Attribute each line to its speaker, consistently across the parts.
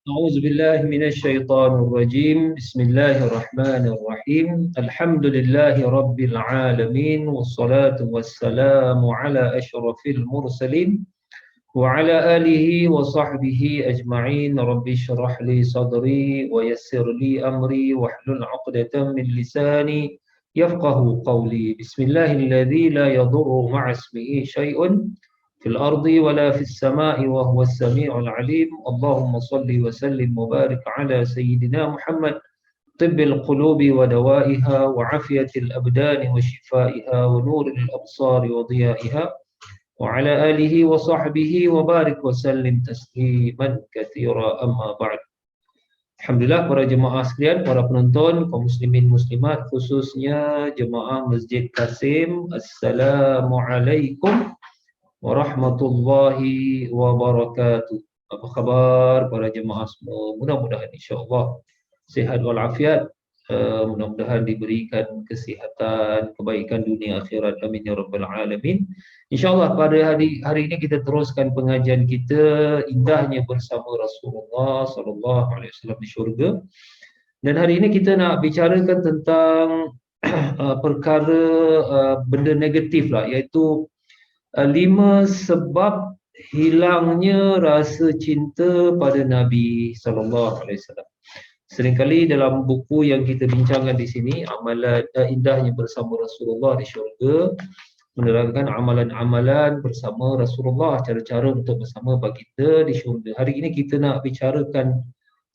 Speaker 1: أعوذ بالله من الشيطان الرجيم بسم الله الرحمن الرحيم الحمد لله رب العالمين والصلاة والسلام على أشرف المرسلين وعلى آله وصحبه أجمعين رب اشرح لي صدري ويسر لي أمري واحلل عقدة من لساني يفقه قولي بسم الله الذي لا يضر مع اسمه شيء في الأرض ولا في السماء وهو السميع العليم اللهم صل وسلم وبارك على سيدنا محمد طب القلوب ودوائها وعافية الأبدان وشفائها ونور الأبصار وضيائها وعلى آله وصحبه وبارك وسلم تسليما كثيرا أما بعد. Alhamdulillah para jemaah sekalian, para penonton, kaum muslimin muslimat, khususnya jemaah Masjid Kasim, Assalamualaikum warahmatullahi wabarakatuh. Apa khabar para jemaah semua? Mudah-mudahan insya-Allah sihat walafiat. Mudah-mudahan diberikan kesihatan, kebaikan dunia akhirat. Amin ya rabbal alamin. Insya-Allah pada hari ini kita teruskan pengajian kita indahnya bersama Rasulullah sallallahu alaihi wasallam di syurga. Dan hari ini kita nak bicarakan tentang perkara benda negatif lah, iaitu 5 sebab hilangnya rasa cinta pada Nabi sallallahu alaihi wasallam. Seringkali dalam buku yang kita bincangkan di sini, amalan indahnya bersama Rasulullah di syurga, menerangkan amalan-amalan bersama Rasulullah, cara-cara untuk bersama baginda di syurga. Hari ini kita nak bicarakan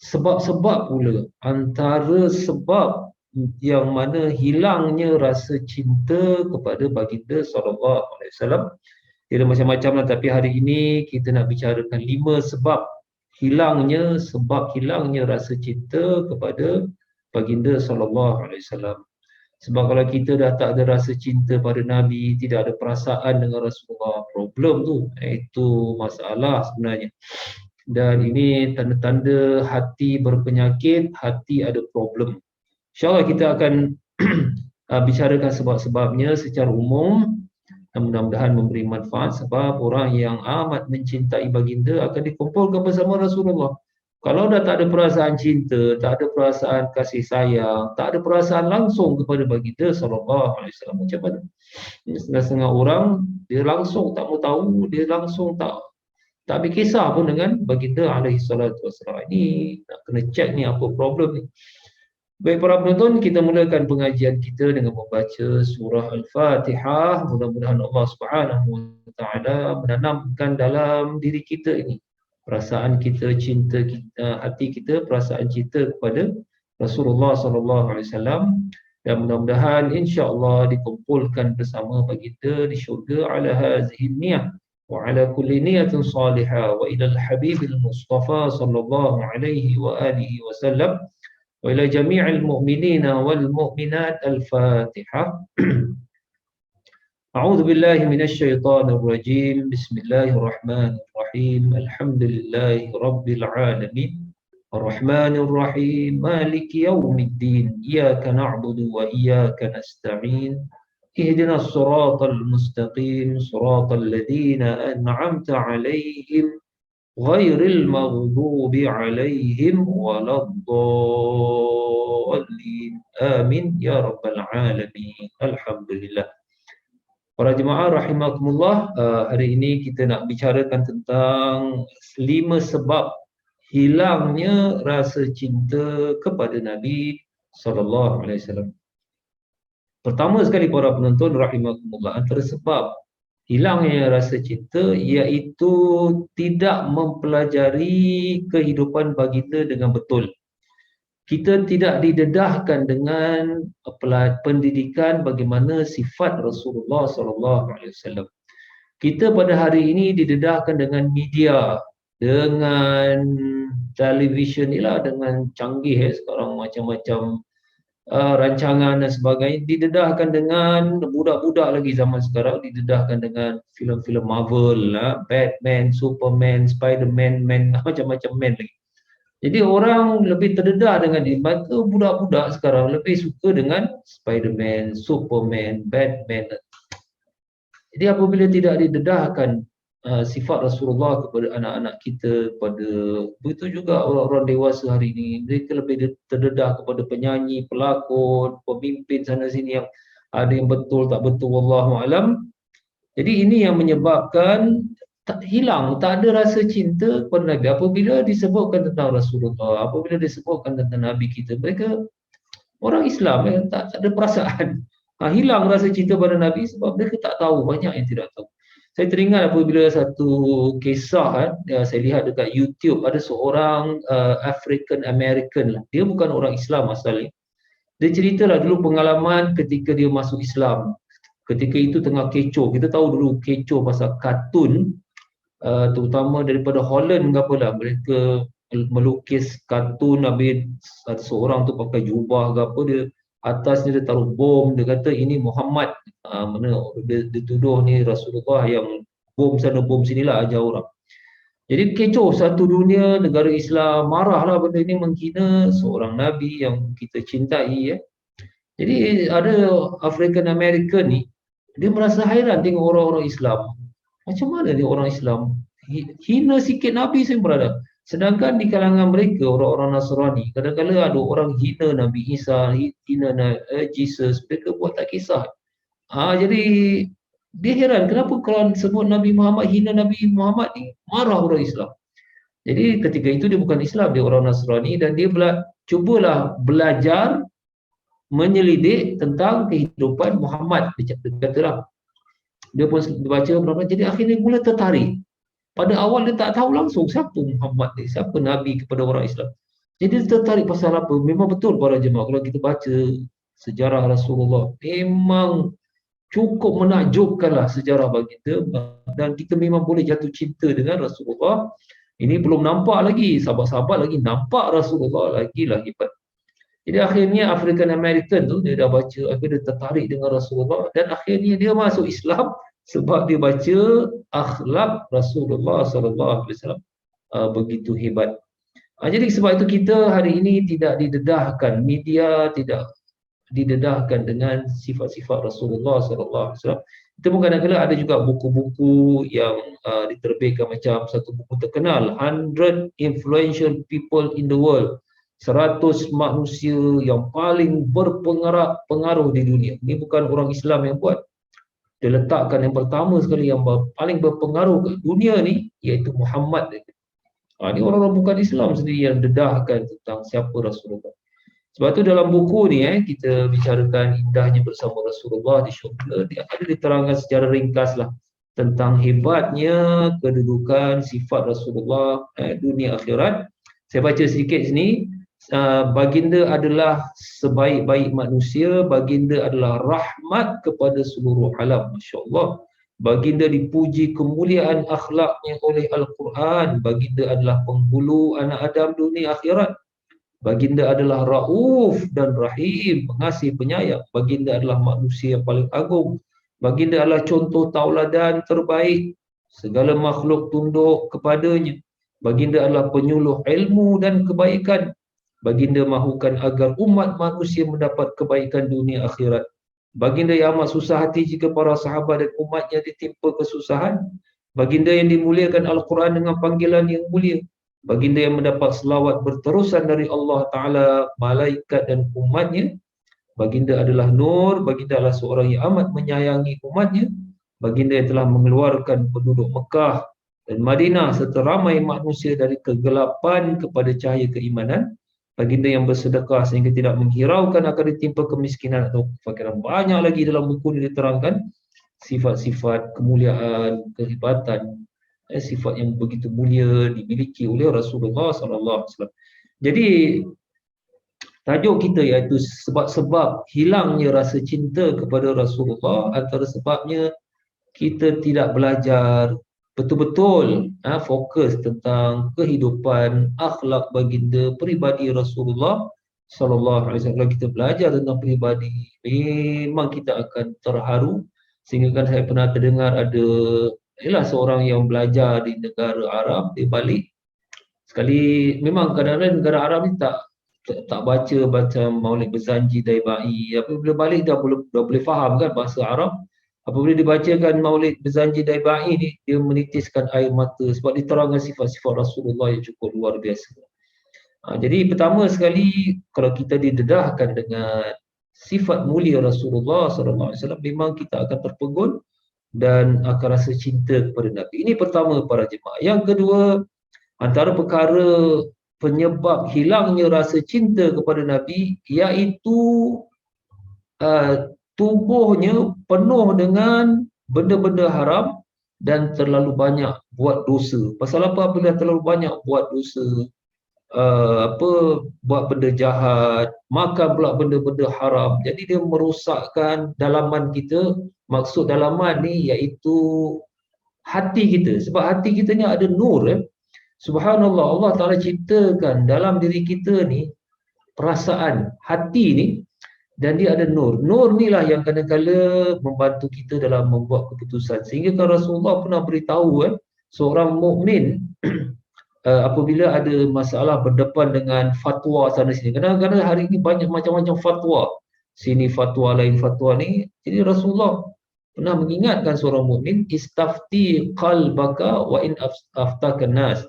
Speaker 1: sebab-sebab pula, antara sebab yang mana hilangnya rasa cinta kepada baginda sallallahu alaihi wasallam. Dia ada macam-macam lah, tapi hari ini kita nak bicarakan 5 sebab hilangnya rasa cinta kepada baginda sallallahu alaihi wasallam. Sebab kalau kita dah tak ada rasa cinta pada Nabi, tidak ada perasaan dengan Rasulullah, problem tu, itu masalah sebenarnya. Dan ini tanda-tanda hati berpenyakit, hati ada problem. InsyaAllah kita akan bicarakan sebab-sebabnya secara umum. Mudah-mudahan memberi manfaat, sebab orang yang amat mencintai baginda akan dikumpulkan bersama Rasulullah. Kalau dah tak ada perasaan cinta, tak ada perasaan kasih sayang, tak ada perasaan langsung kepada baginda sallallahu alaihi wasallam, macam mana? Setengah-setengah orang dia langsung tak mau tahu, dia langsung tak berkisah pun dengan baginda alaihi salatu wasallam. Ini nak kena check ni apa problem ni. Baik para penonton, kita mulakan pengajian kita dengan membaca surah Al-Fatihah. Mudah-mudahan Allah Subhanahu wa taala menanamkan dalam diri kita ini perasaan kita, cinta kita, hati kita, perasaan cinta kepada Rasulullah sallallahu alaihi wasallam, dan mudah-mudahan insya-Allah dikumpulkan bersama baginda di syurga ala hazihi niyah wa ala kulli niyatin salihah wa ila al-habibil mustafa sallallahu alaihi wa alihi wasallam. وإلى جميع المؤمنين والمؤمنات الفاتحة. أعوذ بالله من الشيطان الرجيم بسم الله الرحمن الرحيم الحمد لله رب العالمين الرحمن الرحيم مالك يوم الدين إياك نعبد وإياك نستعين اهدنا الصراط المستقيم صراط الذين أنعمت عليهم غير المغضوب عليهم ولا الضالين آمين يا رب العالمين. Alhamdulillah. Para jemaah rahimakumullah, hari ini kita nak bicarakan tentang 5 sebab hilangnya rasa cinta kepada Nabi sallallahu alaihi wasallam. Pertama sekali para penonton rahimakumullah, antara sebab hilangnya rasa cinta iaitu tidak mempelajari kehidupan baginda dengan betul. Kita tidak didedahkan dengan pendidikan bagaimana sifat Rasulullah sallallahu alaihi wasallam. Kita pada hari ini didedahkan dengan media, dengan televisyen inilah, dengan canggih sekarang, macam-macam rancangan dan sebagainya, didedahkan dengan budak-budak lagi zaman sekarang, didedahkan dengan filem-filem Marvel, Batman, Superman, Spiderman, macam-macam man lagi. Jadi orang lebih terdedah dengan dia. Maka budak-budak sekarang lebih suka dengan Spiderman, Superman, Batman. Jadi apabila tidak didedahkan sifat Rasulullah kepada anak-anak kita, kepada begitu juga orang-orang dewasa hari ini. Mereka lebih terdedah kepada penyanyi, pelakon, pemimpin sana sini yang ada yang betul tak betul, wallahu alam. Jadi ini yang menyebabkan hilang, tak ada rasa cinta kepada Nabi. Apabila disebutkan tentang Rasulullah, apabila disebutkan tentang Nabi kita, mereka orang Islam tak ada perasaan. Hilang rasa cinta pada Nabi sebab mereka tak tahu, banyak yang tidak tahu. Saya teringat apabila satu kisah saya lihat dekat YouTube, ada seorang African American lah. Dia bukan orang Islam asalnya. Dia ceritalah dulu pengalaman ketika dia masuk Islam. Ketika itu tengah kecoh. Kita tahu dulu kecoh pasal kartun, terutama daripada Holland ke apa lah. Mereka melukis kartun, habis seorang tu pakai jubah ke apa, dia atasnya dia taruh bom, dia kata ini Muhammad. Mana dia tuduh ni Rasulullah yang bom sana bom sinilah ajar orang. Jadi kecoh satu dunia, negara Islam marahlah benda ini, menghina seorang Nabi yang kita cintai. Jadi ada African American ni, dia merasa hairan tengok orang-orang Islam. Macam mana dia orang Islam hina sikit Nabi saya berada. Sedangkan di kalangan mereka orang-orang Nasrani, kadang-kadang ada orang hina Nabi Isa, hina Jesus, mereka buat tak kisah. Jadi dia heran kenapa kalau sebut Nabi Muhammad, hina Nabi Muhammad ni, marah orang Islam. Jadi ketika itu dia bukan Islam, dia orang Nasrani, dan dia cubalah belajar menyelidik tentang kehidupan Muhammad. Dia katalah, dia pun baca berapa, jadi akhirnya mula tertarik. Pada awal dia tak tahu langsung siapa Muhammad ni, siapa Nabi kepada orang Islam. Jadi dia tertarik pasal apa? Memang betul para jemaah, kalau kita baca sejarah Rasulullah, memang cukup menakjubkanlah sejarah baginda, dan kita memang boleh jatuh cinta dengan Rasulullah. Ini belum nampak lagi, sahabat-sahabat lagi nampak Rasulullah, lagilah hebat. Jadi akhirnya African American tu, dia dah baca, akhirnya dia tertarik dengan Rasulullah, dan akhirnya dia masuk Islam sebab dia baca akhlak Rasulullah sallallahu alaihi wasallam begitu hebat. Jadi sebab itu kita hari ini tidak didedahkan, media tidak didedahkan dengan sifat-sifat Rasulullah sallallahu alaihi wasallam. Kita pun kadang-kadang ada juga buku-buku yang diterbitkan, macam satu buku terkenal, 100 Influential People in the World. 100 manusia yang paling berpengaruh di dunia. Ini bukan orang Islam yang buat. Dia letakkan yang pertama sekali yang paling berpengaruh ke dunia ni, iaitu Muhammad. Ini orang-orang bukan Islam sendiri yang dedahkan tentang siapa Rasulullah. Sebab tu dalam buku ni kita bicarakan indahnya bersama Rasulullah di syurga. Dia ada diterangkan secara ringkas lah tentang hebatnya kedudukan sifat Rasulullah dunia akhirat. Saya baca sedikit sini. Baginda adalah sebaik-baik manusia, baginda adalah rahmat kepada seluruh alam. Masya Allah. Baginda dipuji kemuliaan akhlaknya oleh Al-Quran. Baginda adalah penghulu anak Adam dunia akhirat. Baginda adalah Rauf dan Rahim, pengasih penyayang. Baginda adalah manusia yang paling agung. Baginda adalah contoh tauladan terbaik. Segala makhluk tunduk kepadanya. Baginda adalah penyuluh ilmu dan kebaikan. Baginda mahukan agar umat manusia mendapat kebaikan dunia akhirat. Baginda yang amat susah hati jika para sahabat dan umatnya ditimpa kesusahan. Baginda yang dimuliakan Al-Quran dengan panggilan yang mulia. Baginda yang mendapat selawat berterusan dari Allah Ta'ala, malaikat dan umatnya. Baginda adalah nur. Baginda adalah seorang yang amat menyayangi umatnya. Baginda yang telah mengeluarkan penduduk Mekah dan Madinah serta ramai manusia dari kegelapan kepada cahaya keimanan. Baginda yang bersedekah sehingga tidak menghiraukan akan ditimpa kemiskinan atau kefakiran. Banyak lagi dalam buku ini diterangkan sifat-sifat kemuliaan, kehebatan, sifat yang begitu mulia dimiliki oleh Rasulullah sallallahu alaihi wasallam. Jadi tajuk kita iaitu sebab-sebab hilangnya rasa cinta kepada Rasulullah. Antara sebabnya kita tidak belajar betul-betul fokus tentang kehidupan akhlak baginda peribadi Rasulullah sallallahu alaihi wasallam. Kalau kita belajar tentang peribadi, memang kita akan terharu. Sehingga kan saya pernah terdengar ada seorang yang belajar di negara Arab, dia balik sekali, memang kadang-kadang negara Arab ni tak baca Maulid Berzanji Daibai, tapi bila balik dah boleh faham kan bahasa Arab. Apabila dibacakan Maulid Berzanji Daibai ni, dia menitiskan air mata sebab diterangkan sifat-sifat Rasulullah yang cukup luar biasa. Jadi pertama sekali, kalau kita didedahkan dengan sifat mulia Rasulullah SAW, memang kita akan terpegun dan akan rasa cinta kepada Nabi. Ini pertama para jemaah. Yang kedua, antara perkara penyebab hilangnya rasa cinta kepada Nabi, iaitu tubuhnya penuh dengan benda-benda haram dan terlalu banyak buat dosa. Pasal apa? Apabila terlalu banyak buat dosa, buat benda jahat, makan pula benda-benda haram. Jadi dia merosakkan dalaman kita. Maksud dalaman ni iaitu hati kita. Sebab hati kita ni ada nur. Subhanallah, Allah Ta'ala ciptakan dalam diri kita ni perasaan hati ni, dan dia ada nur. Nur ni lah yang kadang-kadang membantu kita dalam membuat keputusan. Sehingga kan Rasulullah pernah beritahu seorang mukmin apabila ada masalah berdepan dengan fatwa sana sini. Kadang-kadang hari ini banyak macam-macam fatwa. Sini fatwa, lain fatwa ni. Jadi Rasulullah pernah mengingatkan seorang mukmin, istafti qalbaka wa in aftakan nas.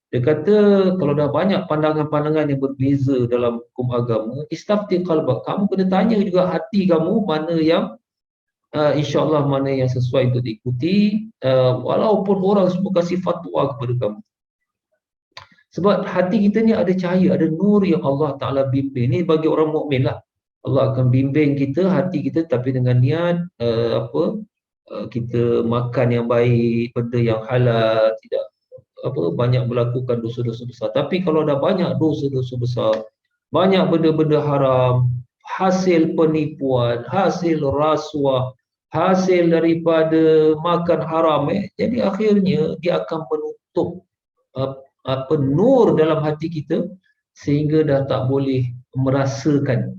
Speaker 1: Dia kata kalau dah banyak pandangan-pandangan yang berbeza dalam hukum agama, istafti qalbak, kamu kena tanya juga hati kamu mana yang insya-Allah mana yang sesuai untuk diikuti, walaupun orang semua kasih fatwa kepada kamu. Sebab hati kita ni ada cahaya, ada nur yang Allah Ta'ala bimbing. Ini bagi orang mukmin lah. Allah akan bimbing kita, hati kita, tapi dengan niat kita makan yang baik, benda yang halal, tidak banyak melakukan dosa-dosa besar. Tapi kalau dah banyak dosa-dosa besar, banyak benda-benda haram, hasil penipuan, hasil rasuah, hasil daripada makan haram, jadi akhirnya dia akan menutup nur dalam hati kita sehingga dah tak boleh merasakan.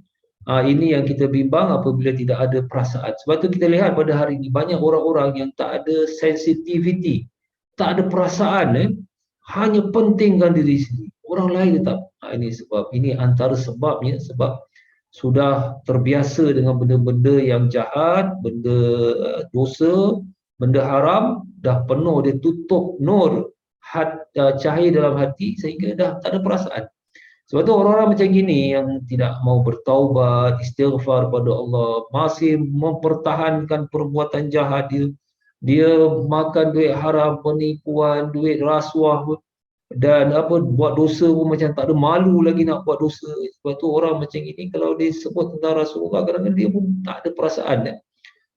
Speaker 1: Ini yang kita bimbang apabila tidak ada perasaan. Sebab tu kita lihat pada hari ini banyak orang-orang yang tak ada sensitivity, tak ada perasaan, hanya pentingkan diri sendiri. Orang lain tak. Ini sebab, ini antara sebabnya, sebab sudah terbiasa dengan benda-benda yang jahat, benda dosa, benda haram, dah penuh, dia tutup nur cahaya dalam hati sehingga dah tak ada perasaan. Sebab tu orang-orang macam gini yang tidak mau bertaubat, istighfar pada Allah, masih mempertahankan perbuatan jahat dia makan duit haram, penipuan, duit rasuah dan buat dosa pun macam tak ada malu lagi nak buat dosa. Sebab tu orang macam ini kalau disebut tentang Rasulullah, kadang-kadang dia pun tak ada perasaan.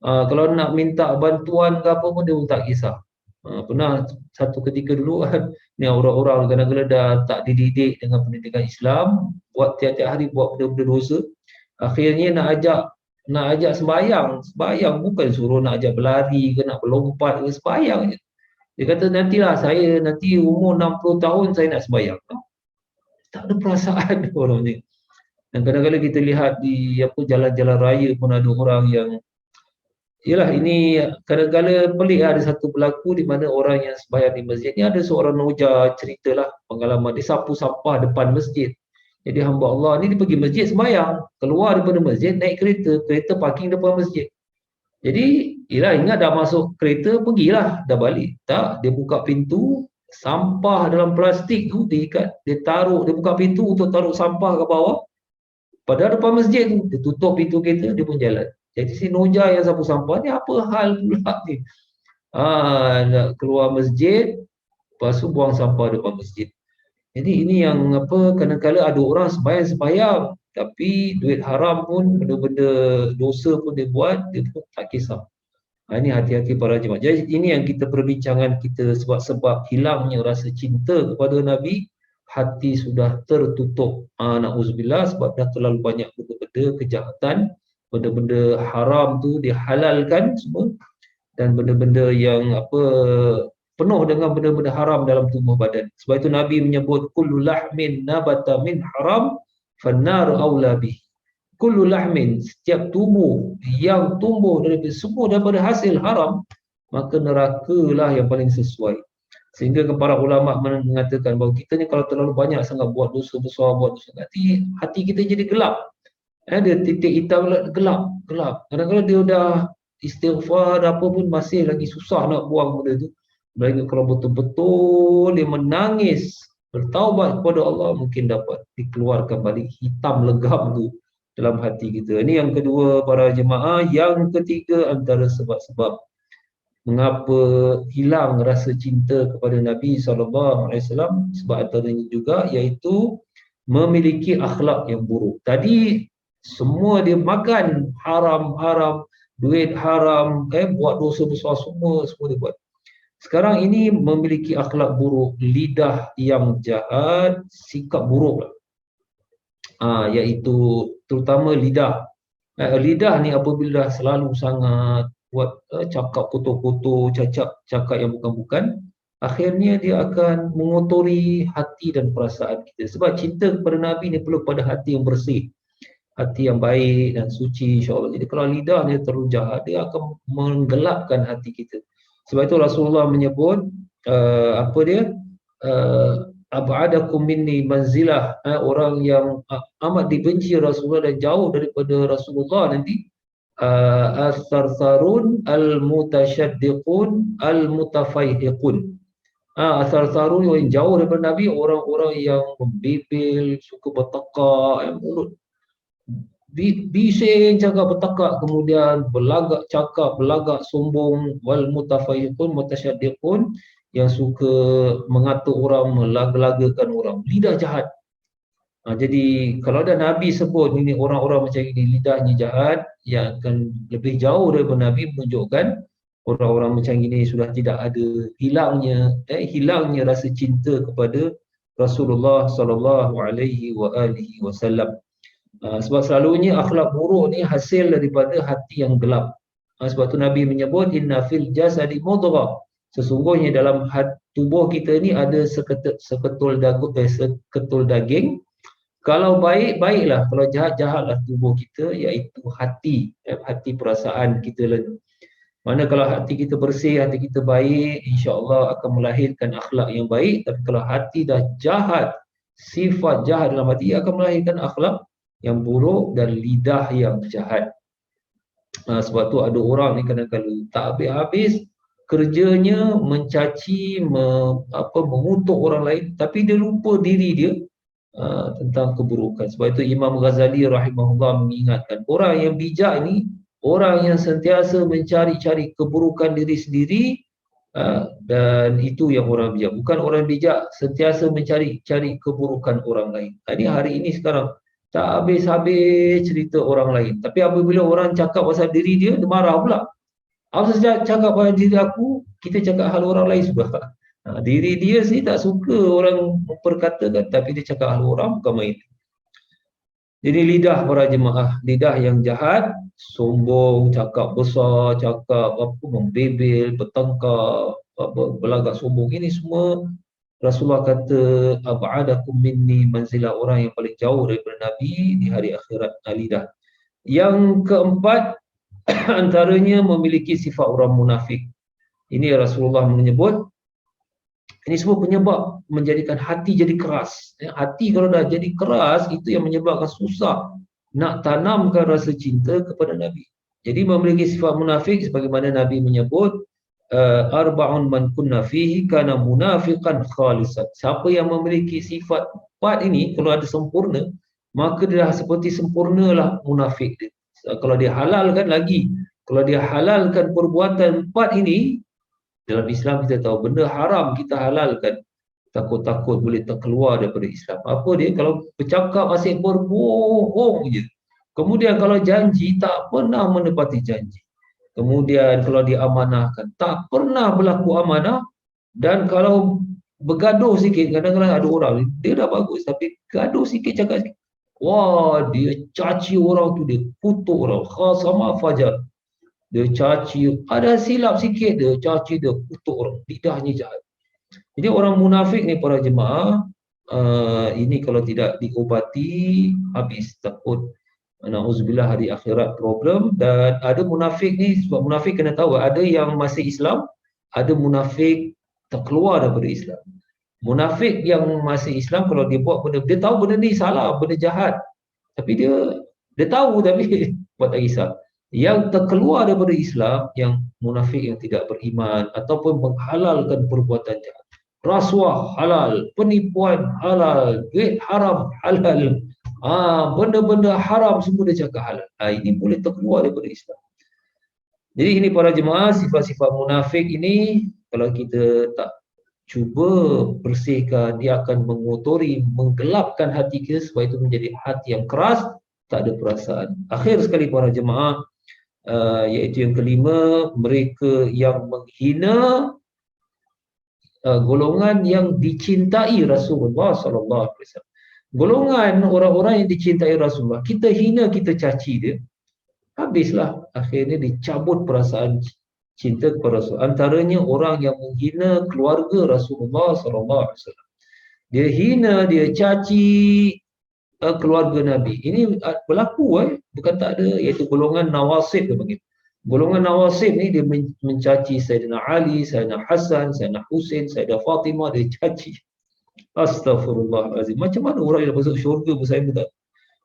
Speaker 1: Kalau nak minta bantuan ke apa pun dia pun tak kisah. Pernah satu ketika dulu kan, ni orang-orang kadang-kadang dah tak dididik dengan pendidikan Islam, buat tiap-tiap hari buat benda-benda dosa. Akhirnya nak ajak sembahyang bukan suruh nak ajak berlari ke nak berlompat ke, sembahyang je. Dia kata nantilah saya nanti umur 60 tahun saya nak sembahyang. Tak ada perasaan orang ni. Dan kadang-kadang kita lihat di jalan-jalan raya pun ada orang yang ini kadang-kadang pelik ada satu berlaku di mana orang yang sembahyang di masjid ni, ada seorang noja ceritalah pengalaman dia sapu sampah depan masjid. Jadi hamba Allah ni dia pergi masjid sembahyang, keluar daripada masjid naik kereta parking depan masjid. Jadi ingat dah masuk kereta, pergilah, dah balik. Tak, dia buka pintu, sampah dalam plastik tu diikat, dia buka pintu untuk taruh sampah ke bawah. Padahal depan masjid tu, dia tutup pintu kereta, dia pun jalan. Jadi si noja yang sapu sampah ni apa hal pula ni? Nak keluar masjid, lepas tu buang sampah depan masjid. Jadi ini yang kadang-kadang ada orang sembahyang, tapi duit haram pun, benda-benda dosa pun dia buat, dia pun tak kisah. Ini hati-hati para jemaah. Jadi ini yang kita perbincangan kita, sebab hilangnya rasa cinta kepada Nabi, hati sudah tertutup. Na'udzubillah, sebab dah terlalu banyak benda-benda kejahatan, benda-benda haram tu dihalalkan semua, dan benda-benda yang penuh dengan benda-benda haram dalam tubuh badan. Sebab itu Nabi menyebut kullu lahmin nabata min haram fannar aula bih. Kullu lahmin, setiap tubuh yang tumbuh daripada hasil haram, maka nerakalah yang paling sesuai. Sehingga para ulama mengatakan bahawa kita ni kalau terlalu banyak sangat buat dosa besar, buat dosa, hati kita jadi gelap. Dia titik hitam gelap. Kadang-kadang dia dah istighfar apa pun masih lagi susah nak buang benda tu. Mereka kalau betul-betul dia menangis, bertaubat kepada Allah, mungkin dapat dikeluarkan balik hitam legam tu dalam hati kita. Ini yang kedua para jemaah. Yang ketiga antara sebab-sebab mengapa hilang rasa cinta kepada Nabi SAW, sebab antaranya juga iaitu memiliki akhlak yang buruk. Tadi semua dia makan haram-haram, duit haram, buat dosa besar, semua dia buat. Sekarang ini memiliki akhlak buruk, lidah yang jahat, sikap buruk lah. Iaitu terutama lidah. Lidah ni apabila selalu sangat buat cakap kotor-kotor, cakap yang bukan-bukan, akhirnya dia akan mengotori hati dan perasaan kita. Sebab cinta kepada Nabi ni perlu pada hati yang bersih, hati yang baik dan suci, insya-Allah. Jadi kalau lidah ni terlalu jahat, dia akan menggelapkan hati kita. Sebab itu Rasulullah menyebut ab'adakum minni manzilah, orang yang amat dibenci Rasulullah dan jauh daripada Rasulullah nanti, as-sarsarun al-mutasyaddiqun al-mutafaihiqun. As-sarsarun yang jauh daripada Nabi, orang-orang yang membebel, suka bertekak, mulut bising, cakap bertekak, kemudian belagak sombong, wal mutafaihiqun mutasyaddiqun, yang suka mengatur orang, melaga-lagakan orang, lidah jahat. Jadi kalau ada Nabi sebut ini orang-orang macam ini lidahnya jahat, yang akan lebih jauh daripada Nabi, menunjukkan orang-orang macam ini sudah tidak ada, hilangnya rasa cinta kepada Rasulullah sallallahu alaihi wasallam. Sebab selalunya akhlak buruk ni hasil daripada hati yang gelap. Sebab tu Nabi menyebut inna fil jasadi mudghah. Sesungguhnya dalam tubuh kita ni ada seketul daging. Kalau baik, baiklah. Kalau jahat, jahatlah tubuh kita, iaitu hati perasaan kita lah. Mana kalau hati kita bersih, hati kita baik, insya-Allah akan melahirkan akhlak yang baik. Tapi kalau hati dah jahat, sifat jahat dalam hati, akan melahirkan akhlak yang buruk dan lidah yang jahat. Sebab tu ada orang ni kadang-kadang tak habis-habis kerjanya mencaci, mengutuk orang lain, tapi dia lupa diri dia tentang keburukan. Sebab itu Imam Ghazali rahimahullah mengingatkan, orang yang bijak ni orang yang sentiasa mencari-cari keburukan diri sendiri, dan itu yang orang bijak. Bukan orang bijak sentiasa mencari-cari keburukan orang lain. Ini hari ini sekarang tak habis-habis cerita orang lain. Tapi apabila orang cakap pasal diri dia, dia marah pula. Apa saja cakap pasal diri aku, kita cakap hal orang lain sudah. Diri dia sih tak suka orang memperkatakan, tapi dia cakap hal orang, bukan main. Jadi lidah para jemaah, lidah yang jahat, sombong, cakap besar, cakap membebel, bertengkar, belagak sombong, ini semua Rasulullah kata ab'adakum minni manzilah, orang yang paling jauh daripada Nabi di hari akhirat, lidah. Yang keempat antaranya memiliki sifat orang munafik. Ini Rasulullah menyebut, ini semua penyebab menjadikan hati jadi keras. Hati kalau dah jadi keras, itu yang menyebabkan susah nak tanamkan rasa cinta kepada Nabi. Jadi memiliki sifat munafik sebagaimana Nabi menyebut, arba'un man kunna fihi kana munafiqan khalisan. Siapa yang memiliki sifat empat ini, kalau ada sempurna, maka dia dah seperti sempurnalah munafik dia. Kalau dia halalkan lagi, kalau dia halalkan perbuatan empat ini, dalam Islam kita tahu benda haram kita halalkan, takut-takut boleh terkeluar daripada Islam. Apa dia? Kalau bercakap asyik berbohong je. Kemudian kalau janji tak pernah menepati janji. Kemudian kalau diamanahkan tak pernah berlaku amanah, dan kalau bergaduh sikit, kadang-kadang ada orang dia dah bagus tapi gaduh sikit, cakap sikit, wah dia caci orang tu, dia kutuk orang, khasama fajar, dia caci, ada silap sikit dia caci, dia kutuk orang, lidahnya jahat. Jadi orang munafik ni para jemaah, ini kalau tidak diobati habis, takut na'udzubillah hari akhirat problem. Dan ada munafik ni, sebab munafik kena tahu ada yang masih Islam, ada munafik terkeluar daripada Islam. Munafik yang masih Islam, kalau dia buat benda, dia tahu benda ni salah, benda jahat, tapi dia tahu tapi buat tak kisah. Yang terkeluar daripada Islam, yang munafik yang tidak beriman ataupun menghalalkan perbuatan jahat. Rasuah halal, penipuan halal, duit haram halal. Benda-benda haram semua dia cakap halal. Ini boleh terkeluar daripada Islam. Jadi ini para jemaah, sifat-sifat munafik ini kalau kita tak cuba bersihkan, dia akan mengotori, menggelapkan hati kita supaya itu menjadi hati yang keras, tak ada perasaan. Akhir sekali para jemaah, iaitu yang kelima, mereka yang menghina golongan yang dicintai Rasulullah sallallahu alaihi wasallam. Golongan orang-orang yang dicintai Rasulullah, kita hina, kita caci dia, habislah, akhirnya dicabut perasaan cinta kepada Rasul. Antaranya orang yang menghina keluarga Rasulullah sallallahu alaihi wasallam. Dia hina, dia caci keluarga Nabi. Ini berlaku, bukan tak ada, iaitu golongan nawasib dia panggil. Golongan nawasib ni dia mencaci Sayyidina Ali, Sayyidina Hasan, Sayyidina Husain, Sayyidah Fatimah, dia caci. Astaghfirullahalazim. Macam mana orang yang masuk syurga pun saya tak.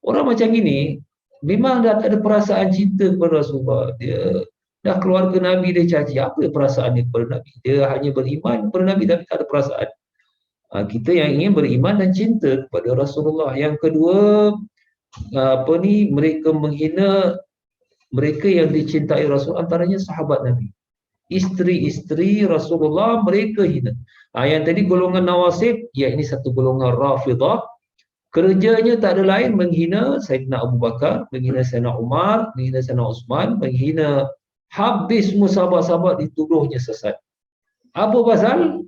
Speaker 1: Orang macam ini memang dah tak ada perasaan cinta kepada Rasulullah. Dia dah keluarga Nabi dia caci. Apa perasaan dia kepada Nabi? Dia hanya beriman kepada Nabi tapi tak ada perasaan. Kita yang ingin beriman dan cinta kepada Rasulullah. Yang kedua, mereka menghina mereka yang dicintai Rasul, antaranya sahabat Nabi. Isteri-isteri Rasulullah mereka hina. Yang tadi golongan nawasib, ya ini satu golongan Rafidah. Kerjanya tak ada lain menghina Sayyidina Abu Bakar, menghina Sayyidina Umar, menghina Sayyidina Uthman, menghina habis semua sahabat-sahabat dituduhnya sesat. Apa pasal?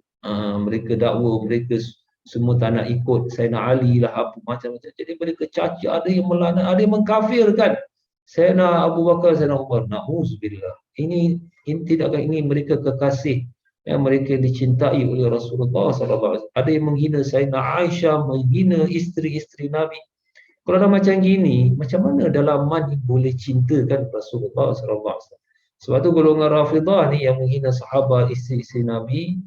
Speaker 1: Mereka dakwa, mereka semua tak nak ikut Sayyidina Ali lah, apa macam-macam. Jadi mereka caci, ada yang melana, ada yang mengkafirkan Sayyidina Abu Bakar, Sayyidina Umar. Na'udzubillah. Ini tidakkah ini mereka kekasih yang mereka dicintai oleh Rasulullah SAW. Ada yang menghina Sayyidina Aisyah, menghina isteri-isteri Nabi. Kalau dah macam gini, macam mana dalam mandi boleh cintakan Rasulullah SAW? Sebab tu golongan Rafidah ni yang menghina sahabat, isteri-isteri Nabi,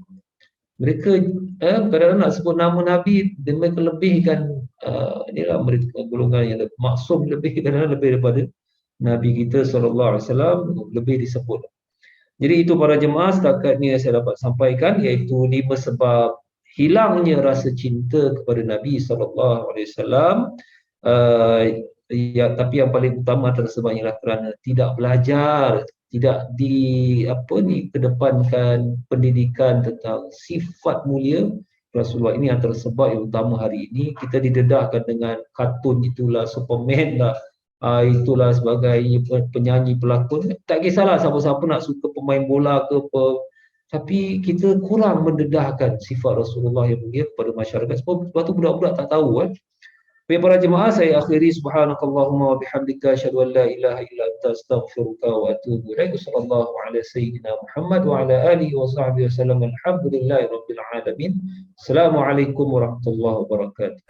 Speaker 1: mereka kadang-kadang nak sebut nama Nabi, mereka lebihkan inilah mereka golongan yang maksum, lebih kadang-kadang lebih daripada Nabi kita SAW, lebih disebut. Jadi itu para jemaah, setakat ni saya dapat sampaikan, iaitu 5 sebab hilangnya rasa cinta kepada Nabi SAW. Tapi yang paling utama adalah sebabnya kerana tidak belajar, tidak kedepankan pendidikan tentang sifat mulia Rasulullah. Ini antara sebab yang utama hari ini. Kita didedahkan dengan kartun itulah, Superman lah, itulah sebagai penyanyi, pelakon. Tak kisahlah siapa-siapa nak suka pemain bola ke apa, tapi kita kurang mendedahkan sifat Rasulullah yang mulia kepada masyarakat. Sebab tu budak-budak tak tahu. Baik para jemaah, saya akhiri, subhanakallahumma wa bihamdika asyhadu an la ilaha illa anta astaghfiruka wa atubu ilaik. Sallallahu ala sayyidina Muhammad wa ala alihi wa sahbihi wasallam. Alhamdulillahi rabbil alamin. Assalamualaikum warahmatullahi wabarakatuh.